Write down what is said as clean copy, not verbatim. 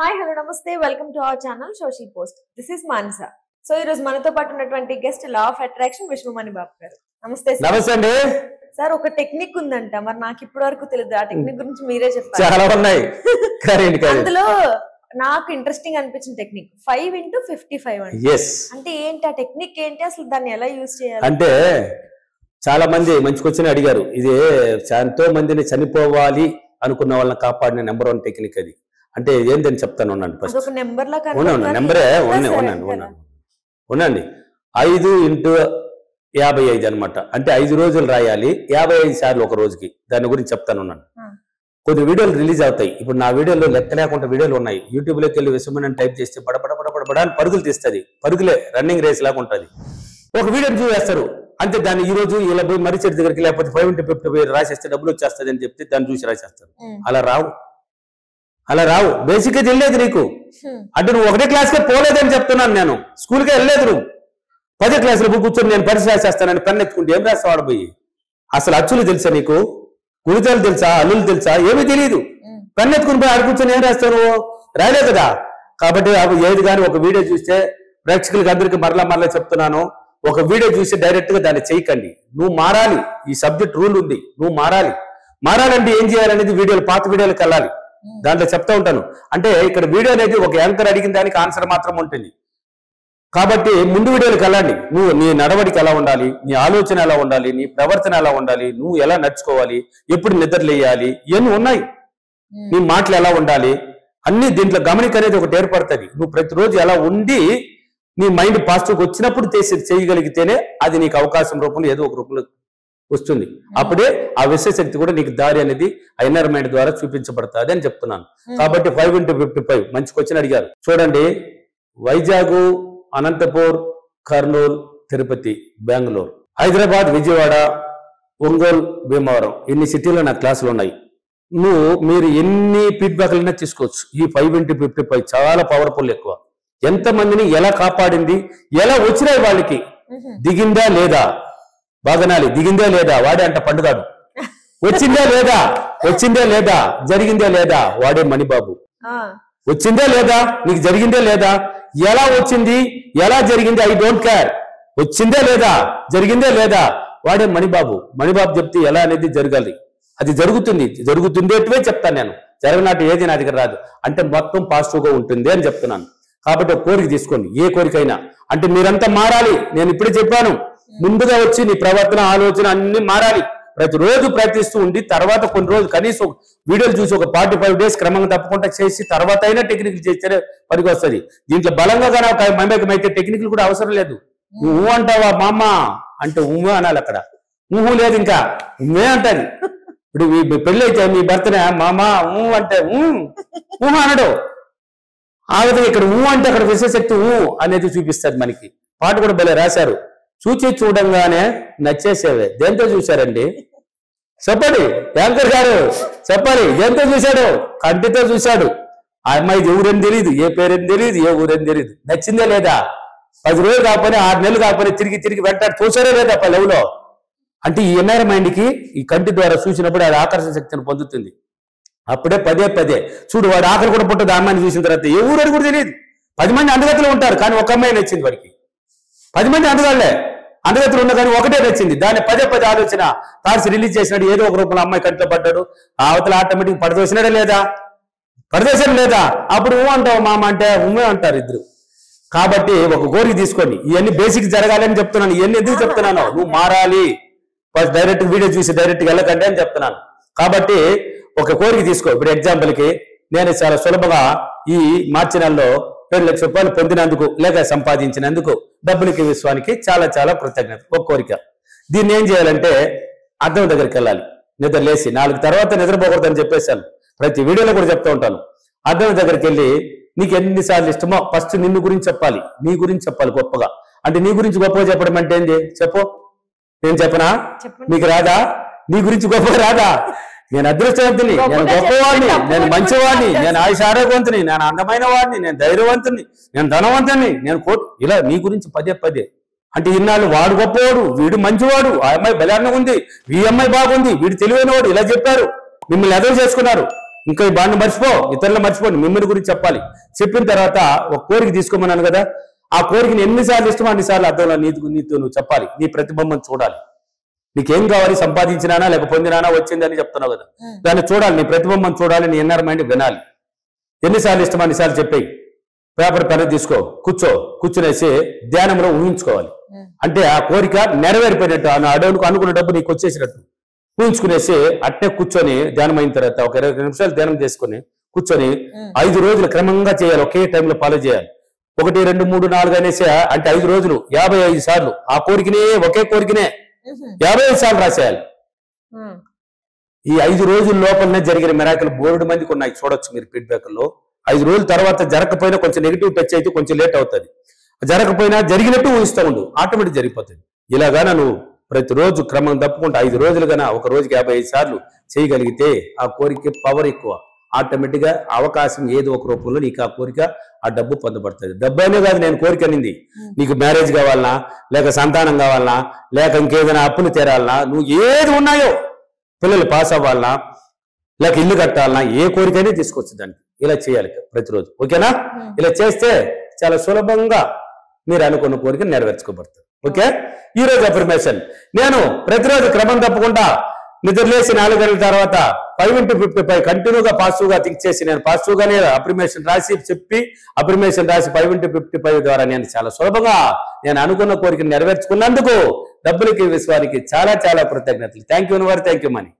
Hi hello నమస్తే welcome to our channel social post. This is Manasa. So ఈ రోజు మనతో పాటు ఉన్నటువంటి guest law of attraction Vishwamani Babu గారు. నమస్తే సార్. నమస్తే అండి సార్. ఒక టెక్నిక్ ఉందంట, మరి నాకు ఇప్పటి వరకు తెలియదు. ఆ టెక్నిక్ గురించి మీరే చెప్పారు. చాలా ఉన్నాయి. అందులో నాకు ఇంట్రెస్టింగ్ అనిపించిన టెక్నిక్ 5 into 55 అండి. అంటే ఏంటి ఆ టెక్నిక్, ఏంటి అసలు దాన్ని ఎలా యూజ్ చేయాలి? అంటే చాలా మంది మంచి క్వశ్చన్ అడిగారు. ఇది ఎంతో మందిని చనిపోవాలి అనుకున్న వాళ్ళని కాపాడిన నెంబర్ 1 టెక్నిక్ అది. అంటే ఏంటని చెప్తాను ఉండండి. ఫస్ట్ నెంబరే ఉండండి. 5 into 55 అనమాట. అంటే 5 రోజులు రాయాలి, 55 సార్లు ఒక రోజుకి. దాని గురించి చెప్తాను ఉన్నాను. కొన్ని వీడియోలు రిలీజ్ అవుతాయి. ఇప్పుడు నా వీడియోలో లెక్క లేకుండా వీడియోలు ఉన్నాయి. యూట్యూబ్లోకి వెళ్ళి విశ్వమణి టైప్ చేస్తే పడపడపడపడని పరుగులు తీస్తుంది. పరుగులే రన్నింగ్ రేస్ లాగా ఉంటుంది. ఒక వీడియోని చూసేస్తారు అంతే. దాన్ని ఈ రోజు ఇలా పోయి మరిచెట్టు దగ్గరికి లేకపోతే 5 into 55 రాసేస్తే డబ్బులు వచ్చేస్తుంది అని చెప్తే దాన్ని చూసి రాసేస్తారు. అలా రావు. బేసిక్ గా తెలియదు నీకు. అంటే నువ్వు ఒకటే క్లాస్కే పోలేదని చెప్తున్నాను. నేను స్కూల్కే వెళ్ళలేదు. నువ్వు 10వ క్లాసులో కూర్చొని నేను పరీక్ష రాసేస్తానని పెన్ ఎత్తుకుంటే ఏం రాస్తావాడు పోయి? అసలు అచ్చులు తెలుసా నీకు? గుణితాలు తెలుసా? అల్లులు తెలుసా? ఏమీ తెలియదు. పెన్ ఎత్తుకుని పోయి ఆడ కూర్చొని ఏం రాస్తావు? రాయలే కదా. కాబట్టి ఏది కానీ ఒక వీడియో చూస్తే ప్రేక్షకులకి అందరికీ మరలా చెప్తున్నాను, ఒక వీడియో చూసి డైరెక్ట్ గా దాన్ని చేయకండి. నువ్వు మారాలి. ఈ సబ్జెక్ట్ రూల్ ఉంది, నువ్వు మారాలంటే ఏం చేయాలనేది వీడియోలు, పాత వీడియోలకు వెళ్ళాలి. దాంట్లో చెప్తా ఉంటాను. అంటే ఇక్కడ వీడియో అనేది ఒక యాంకర్ అడిగిన దానికి ఆన్సర్ మాత్రం ఉంటుంది. కాబట్టి ముందు వీడియోలకు వెళ్ళండి. నువ్వు నీ నడవడికి ఎలా ఉండాలి, నీ ఆలోచన ఎలా ఉండాలి, నీ ప్రవర్తన ఎలా ఉండాలి, నువ్వు ఎలా నడుచుకోవాలి, ఎప్పుడు నిద్రలేయాలి, ఇవన్నీ ఉన్నాయి. నీ మాటలు ఎలా ఉండాలి, అన్ని దీంట్లో గమనిక అనేది ఒకటి ఏర్పడుతుంది. నువ్వు ప్రతిరోజు ఎలా ఉండి నీ మైండ్ పాజిటివ్గా వచ్చినప్పుడు చేయగలిగితేనే అది నీకు అవకాశం రూపంలో ఏదో ఒక రూపంలో వస్తుంది. అప్పుడే ఆ విశ్వశక్తి కూడా నీకు దారి అనేది ఇన్నర్ మైండ్ ద్వారా చూపించబడుతుంది అని చెప్తున్నాను. కాబట్టి 5 into 55 మంచి క్వశ్చన్ అడిగారు. చూడండి, వైజాగ్, అనంతపూర్, కర్నూలు, తిరుపతి, బెంగళూరు, హైదరాబాద్, విజయవాడ, ఒంగోలు, భీమవరం, ఇన్ని సిటీలో నా క్లాసులు ఉన్నాయి. మీరు ఎన్ని ఫీడ్బ్యాక్లైనా తీసుకోవచ్చు. ఈ 5 into 55 చాలా పవర్ఫుల్. ఎక్కువ ఎంతమందిని ఎలా కాపాడింది, ఎలా వచ్చినాయి వాళ్ళకి, దిగిందా లేదా బాగనాలి, దిగిందే లేదా వాడే అంట పండుగాడు, వచ్చిందే లేదా జరిగిందే లేదా వాడే మణిబాబు, వచ్చిందే లేదా నీకు జరిగిందే లేదా, ఎలా వచ్చింది ఎలా జరిగింది ఐ డోంట్ కేర్, వచ్చిందే లేదా జరిగిందే లేదా వాడే మణిబాబు చెప్తే ఎలా అనేది జరగాలి. అది జరుగుతుందేటివే చెప్తాను నేను. జరగనాటి ఏది నా దగ్గర రాదు. అంటే మొత్తం పాజిటివ్గా ఉంటుంది అని చెప్తున్నాను. కాబట్టి ఒక కోరిక తీసుకోండి, ఏ కోరికైనా. అంటే మీరంతా మారాలి. నేను ఇప్పుడే చెప్పాను, ముందుగా వచ్చి నీ ప్రవర్తన, ఆలోచన అన్ని మారాలి. ప్రతిరోజు ప్రయత్నిస్తూ ఉండి తర్వాత కొన్ని రోజులు కనీసం వీడియోలు చూసి ఒక 45 days క్రమంగా తప్పకుండా చేసి తర్వాత అయినా టెక్నిక్లు చేస్తేనే పనికి వస్తుంది. దీంట్లో బలంగా మమేకమైతే టెక్నిక్లు కూడా అవసరం లేదు. నువ్వు అంటావా మామ అంటే ఊహే అనాలి. అక్కడ ఊహు లేదు, ఇంకా ఊహే అంటది. ఇప్పుడు పెళ్ళి అయితే మీ భర్తనే మామ ఊ అంటే ఊహ అనడు. ఆ విధంగా ఇక్కడ ఊ అంటే అక్కడ విశ్వశక్తి ఊ అనేది చూపిస్తుంది మనకి. పాట కూడా భలే రాశారు. చూడంగానే నచ్చేసేవే. దేంతో చూశారండి చెప్పండి, యాంకర్ గారు చెప్పాలి. దేంతో చూశాడు? కంటితో చూశాడు. ఆ అమ్మాయి ఎవరని తెలియదు, ఏ పేరని తెలియదు, ఏ ఊరని తెలియదు. నచ్చిందే లేదా? 10 రోజులు కాకపోయినా 6 నెలలు కాకపోయినా తిరిగి వెంటాడు చూసారే లేదా లెవెలో. అంటే ఈ ఇన్నర్ మైండ్కి ఈ కంటి ద్వారా చూసినప్పుడు అది ఆకర్షణ శక్తిని పొందుతుంది. అప్పుడే పదే చూడు, వాడు ఆకలి కూడా పుట్టదు. ఆ అమ్మాయిని చూసిన తర్వాత ఏ ఊరని కూడా తెలియదు. 10 మంది అందగతులు ఉంటారు, కానీ ఒక అమ్మాయి నచ్చింది వాడికి. 10 మంది అందగతులు ఉన్నా కానీ ఒకటే నచ్చింది. దాన్ని పదే ఆలోచన థాట్స్ రిలీజ్ చేసినాడు. ఏదో ఒక రూపంలో అమ్మాయి కంట్లో పడ్డాడు. ఆ అవతల ఆటోమేటిక్ పడదోసినాడా లేదా? అప్పుడు ఊ అంటావు మామ అంటే ఊమే అంటారు ఇద్దరు. కాబట్టి ఒక కోరిక తీసుకోండి. ఇవన్నీ బేసిక్ జరగాలని చెప్తున్నాను. ఇవన్నీ ఎందుకు చెప్తున్నాను? నువ్వు మారాలి. ఫస్ట్ డైరెక్ట్ వీడియో చూసి డైరెక్ట్గా వెళ్ళకండి అని చెప్తున్నాను. కాబట్టి ఒక కోరిక తీసుకో. ఇప్పుడు ఎగ్జాంపుల్కి నేను చాలా సులభంగా ఈ మార్చి నెలలో 2 లక్షల రూపాయలు పొందినందుకు లేక సంపాదించినందుకు డబ్బులకి విశ్వానికి చాలా కృతజ్ఞత. ఒక కోరిక. దీన్ని ఏం చేయాలంటే అద్దం దగ్గరికి వెళ్ళాలి. నిద్ర లేసి 4 తర్వాత నిద్రపోకూడదని చెప్పేశాను. ప్రతి వీడియోలో కూడా చెప్తూ ఉంటాను. అద్దం దగ్గరికి వెళ్ళి నీకు ఎన్నిసార్లు ఇష్టమో ఫస్ట్ నిన్ను గురించి చెప్పాలి, నీ గురించి చెప్పాలి గొప్పగా. అంటే నీ గురించి గొప్పగా చెప్పడం అంటే ఏంటి చెప్పు? నేను చెప్పనా? నీకు రాదా? నీ గురించి గొప్పగా రాదా? నేను అదృష్టవంతుని, నేను గొప్పవాడిని, నేను మంచివాడిని, నేను ఆయుష ఆరోగ్యవంతుని, నేను అందమైన వాడిని, నేను ధైర్యవంతుని, నేను ధనవంతుని, నేను ఇలా నీ గురించి పదే అంటే ఇన్నాళ్ళు వాడు గొప్పవాడు, వీడు మంచివాడు, ఆ అమ్మాయి బలాన్ని ఉంది, ఈ అమ్మాయి బాగుంది, వీడు తెలివైన వాడు, ఇలా చెప్పారు. మిమ్మల్ని ఎదురు చేసుకున్నారు. ఇంకా ఈ బాండ్ మర్చిపో, ఇతరులు మర్చిపోండి, మిమ్మల్ని గురించి చెప్పాలి. చెప్పిన తర్వాత ఒక కోరిక తీసుకోమన్నాను కదా, ఆ కోరికని ఎన్నిసార్లు ఇష్టమో అన్నిసార్లు అర్థంలో నీతో నువ్వు చెప్పాలి. నీ ప్రతిబింబం చూడాలి. నీకేం కావాలి, సంపాదించినానా లేక పొందినానా వచ్చిందని చెప్తున్నావు కదా, దాన్ని చూడాలి. నీ ప్రతిబింబం చూడాలి, నీ ఇన్నర్ మైండ్ వినాలి. ఎన్నిసార్లు ఇష్టమో అన్నిసార్లు చెప్పేయి. పేపర్ పెన్ తీసుకో, కూర్చునేసి ధ్యానంలో ఊహించుకోవాలి. అంటే ఆ కోరిక నెరవేరిపోయినట్టు, అడవులకు అనుకున్న డబ్బు నీకు వచ్చేసినట్టు ఊహించుకునేసి అట్టే కూర్చొని ధ్యానం అయిన తర్వాత ఒక 20 నిమిషాలు ధ్యానం చేసుకుని కూర్చొని 5 రోజులు క్రమంగా చేయాలి. ఒకే టైంలో ఫాలో చేయాలి. 1, 2, 3, 4 అనేసి అంటే 5 రోజులు 55 సార్లు ఆ కోరికనే, ఒకే కోరికనే 55 సార్లు రాసేయాలి. ఈ 5 రోజుల లోపలనే జరిగిన మిరాకిల్ బోర్డు మందికి ఉన్నాయి, చూడొచ్చు మీరు ఫీడ్బ్యాక్ లో. 5 రోజుల తర్వాత జరగకపోయినా కొంచెం నెగిటివ్ టచ్ అయితే కొంచెం లేట్ అవుతుంది. జరగకపోయినా జరిగినట్టు ఊహిస్తూ ఉండు, ఆటోమేటిక్ జరిగిపోతుంది. ఇలాగానా నువ్వు ప్రతిరోజు క్రమం తప్పుకుంటూ 5 రోజులు గానా ఒక రోజుకి 55 సార్లు చేయగలిగితే ఆ కోరిక పవర్ ఎక్కువ. ఆటోమేటిక్ గా అవకాశం ఏదో ఒక రూపంలో నీకు ఆ కోరిక, ఆ డబ్బు పొందబడుతుంది. డబ్బు అనే కాదు నేను కోరిక అనింది, నీకు మ్యారేజ్ కావాలన్నా, లేక సంతానం కావాలన్నా, లేక ఇంకేదైనా అప్పులు తీరాలన్నా, నువ్వు ఏది ఉన్నాయో, పిల్లలు పాస్ అవ్వాలన్నా, లేక ఇల్లు కట్టాలన్నా, ఏ కోరికైనా తీసుకొచ్చు దానికి. ఇలా చేయాలి ప్రతిరోజు. ఓకేనా? ఇలా చేస్తే చాలా సులభంగా మీరు అనుకున్న కోరిక నెరవేర్చుకోబడుతుంది. ఓకే, ఈ రోజు అఫర్మేషన్. నేను ప్రతిరోజు క్రమం తప్పకుండా నిద్రలేసి 4 గంటల తర్వాత 5 into 55 కంటిన్యూగా పాజిటివ్ గా థింక్ చేసి నేను పాజిటివ్ గానే అఫర్మేషన్ రాసి చెప్పి అఫర్మేషన్ రాసి 5 into 55 ద్వారా నేను చాలా సులభంగా నేను అనుకున్న కోరికను నెరవేర్చుకున్నందుకు డబ్బులకి విశ్వానికి చాలా చాలా కృతజ్ఞతలు. Thank you universe, thank you money.